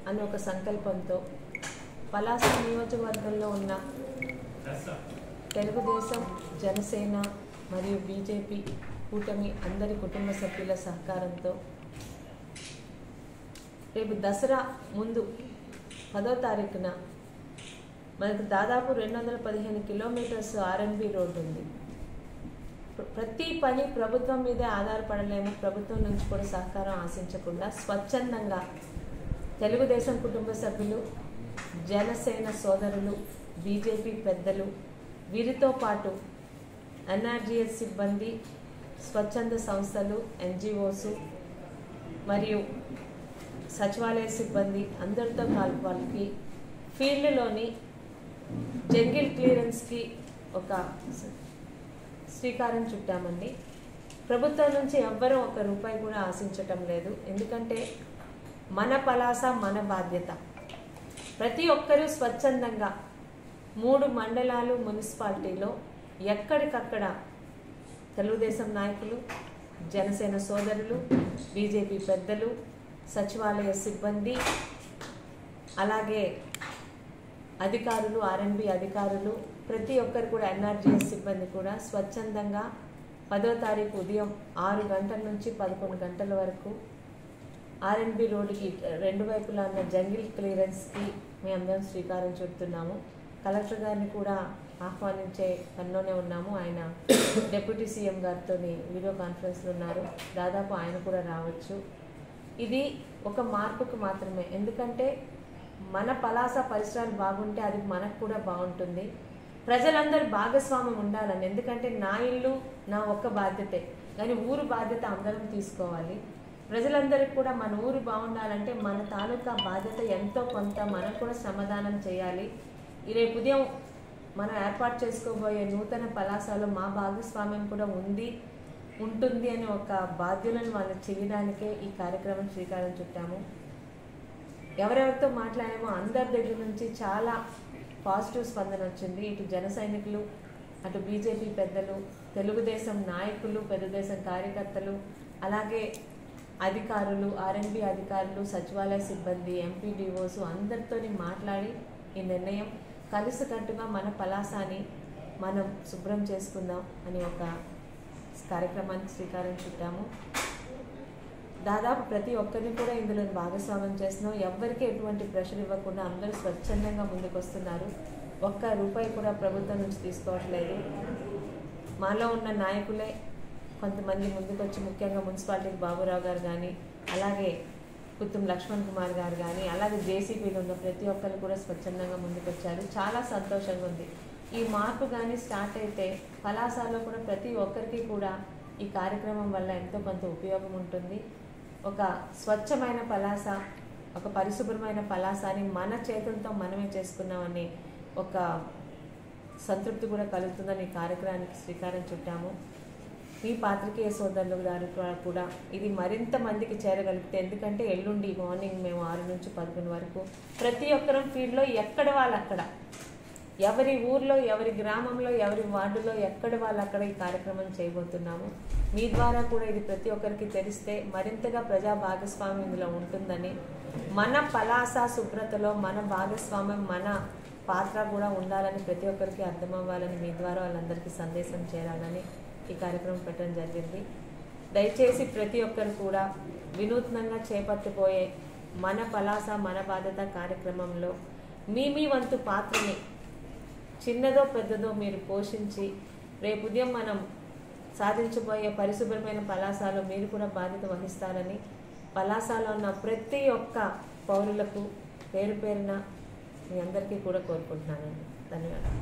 అనే ఒక సంకల్పంతో పలాస నియోజకవర్గంలో ఉన్న తెలుగుదేశం, జనసేన మరియు బీజేపీ కూటమి అందరి కుటుంబ సభ్యుల సహకారంతో రేపు దసరా ముందు 10వ తారీఖున మనకు దాదాపు 215 కిలోమీటర్స్ ఆర్ఎన్బి రోడ్డు ఉంది. ప్రతి పని ప్రభుత్వం మీదే ఆధారపడలేము. ప్రభుత్వం నుంచి కూడా సహకారం ఆశించకుండా స్వచ్ఛందంగా తెలుగుదేశం కుటుంబ సభ్యులు, జనసేన సోదరులు, బీజేపీ పెద్దలు, వీరితో పాటు ఎన్ఆర్జీఎస్ సిబ్బంది, స్వచ్ఛంద సంస్థలు, ఎన్జిఓస్ మరియు సచివాలయ సిబ్బంది అందరితో వాళ్ళకి ఫీల్డ్లోని జంగిల్ క్లియరెన్స్కి ఒక శ్రీకారం చుట్టామండి. ప్రభుత్వం నుంచి ఎవ్వరూ ₹1 కూడా ఆశించటం లేదు. ఎందుకంటే మన పలాస మన బాధ్యత. ప్రతి ఒక్కరూ స్వచ్ఛందంగా 3 మండలాలు మున్సిపాలిటీలో ఎక్కడికక్కడ తెలుగుదేశం నాయకులు, జనసేన సోదరులు, బీజేపీ పెద్దలు, సచివాలయ సిబ్బంది, అలాగే అధికారులు, ఆర్ఎన్బి అధికారులు, ప్రతి ఒక్కరు కూడా ఎన్ఆర్జీఎస్ సిబ్బంది కూడా స్వచ్ఛందంగా 10వ తారీఖు ఉదయం 6 గంటల నుంచి 11 గంటల వరకు ఆర్ఎన్బి రోడ్డుకి 2 వైపులా ఉన్న జంగిల్ క్లియరెన్స్కి మేమందరం శ్రీకారం చుడుతున్నాము. కలెక్టర్ గారిని కూడా ఆహ్వానించే పనిలోనే ఉన్నాము. ఆయన డిప్యూటీ సీఎం గారితో వీడియో కాన్ఫరెన్స్లో ఉన్నారు. దాదాపు ఆయన కూడా రావచ్చు. ఇది ఒక మార్పుకు మాత్రమే. ఎందుకంటే మన పలాస పరిసరాలు బాగుంటే అది మనకు కూడా బాగుంటుంది. ప్రజలందరూ భాగస్వామ్యం ఉండాలని. ఎందుకంటే నా ఇల్లు నా ఒక్క బాధ్యతే, కానీ ఊరు బాధ్యత అందరం తీసుకోవాలి. ప్రజలందరికీ కూడా మన ఊరు బాగుండాలంటే మన తాలూకా బాధ్యత ఎంతో కొంత మనం కూడా శ్రమదానం చేయాలి. రేపు ఉదయం మనం ఏర్పాటు చేసుకోబోయే నూతన పలాసలో మా భాగస్వామ్యం కూడా ఉంటుంది అని ఒక బాధ్యులను వాళ్ళు చేయడానికే ఈ కార్యక్రమం శ్రీకారం చుట్టాము. ఎవరెవరితో మాట్లాడామో అందరి దగ్గర నుంచి చాలా పాజిటివ్ స్పందన వచ్చింది. ఇటు జన సైనికులు, అటు బీజేపీ పెద్దలు, తెలుగుదేశం నాయకులు, తెలుగుదేశం కార్యకర్తలు, అలాగే అధికారులు, ఆర్ఎన్బి అధికారులు, సచివాలయ సిబ్బంది, ఎంపీడీఓస్ అందరితో మాట్లాడి ఈ నిర్ణయం కలిసికట్టుగా మన పలాసాని మనం శుభ్రం చేసుకుందాం అని ఒక కార్యక్రమానికి శ్రీకారం చుట్టాము. దాదాపు ప్రతి ఒక్కరిని కూడా ఇందులో భాగస్వామ్యం చేస్తున్నాం. ఎవ్వరికీ ఎటువంటి ప్రెషర్ ఇవ్వకుండా అందరూ స్వచ్ఛందంగా ముందుకు వస్తున్నారు. ₹1 కూడా ప్రభుత్వం నుంచి తీసుకోవట్లేదు. మాలో ఉన్న నాయకులే కొంతమంది ముందుకు వచ్చి, ముఖ్యంగా మున్సిపాలిటీకి బాబురావు గారు కానీ, అలాగే కుత్తుం లక్ష్మణ్ కుమార్ గారు కానీ, అలాగే జేసీపీలో ఉన్న ప్రతి ఒక్కరు కూడా స్వచ్ఛందంగా ముందుకు వచ్చారు. చాలా సంతోషంగా ఉంది. ఈ మార్పు కానీ స్టార్ట్ అయితే పలాసలో కూడా ప్రతి ఒక్కరికి కూడా ఈ కార్యక్రమం వల్ల ఎంతో కొంత ఉపయోగం ఉంటుంది. ఒక స్వచ్ఛమైన పలాస, ఒక పరిశుభ్రమైన పలాసని మన చేతులతో మనమే చేసుకున్నామని ఒక సంతృప్తి కూడా కలుగుతుందని ఈ కార్యక్రమానికి శ్రీకారం చుట్టాము. మీ పాత్రికేయ సోదరులు గారు కూడా ఇది మరింత మందికి చేరగలిగితే, ఎందుకంటే ఎల్లుండి మార్నింగ్ మేము 6 నుంచి 11 వరకు ప్రతి ఒక్కరం ఫీల్డ్లో ఎక్కడ వాళ్ళు అక్కడ, ఎవరి ఊర్లో, ఎవరి గ్రామంలో, ఎవరి వార్డులో ఎక్కడ వాళ్ళు అక్కడ ఈ కార్యక్రమం చేయబోతున్నాము. మీ ద్వారా కూడా ఇది ప్రతి ఒక్కరికి తెలిస్తే మరింతగా ప్రజా భాగస్వామ్యం ఇందులో ఉంటుందని, మన పలాస శుభ్రతలో మన భాగస్వామ్యం, మన పాత్ర కూడా ఉండాలని ప్రతి ఒక్కరికి అర్థమవ్వాలని మీ ద్వారా వాళ్ళందరికీ సందేశం చేరాలని ఈ కార్యక్రమం పెట్టడం జరిగింది. దయచేసి ప్రతి ఒక్కరు కూడా వినూత్నంగా చేపట్టబోయే మన పలాస మన బాధ్యత కార్యక్రమంలో మీ వంతు పాత్రని చిన్నదో పెద్దదో మీరు పోషించి రేపు ఉదయం మనం సాధించబోయే పరిశుభ్రమైన పలాసలో మీరు కూడా బాధ్యత వహిస్తారని, పలాసలో ఉన్న ప్రతి ఒక్క పౌరులకు పేరు పేరున మీ అందరికీ కూడా కోరుకుంటున్నానండి. ధన్యవాదాలు.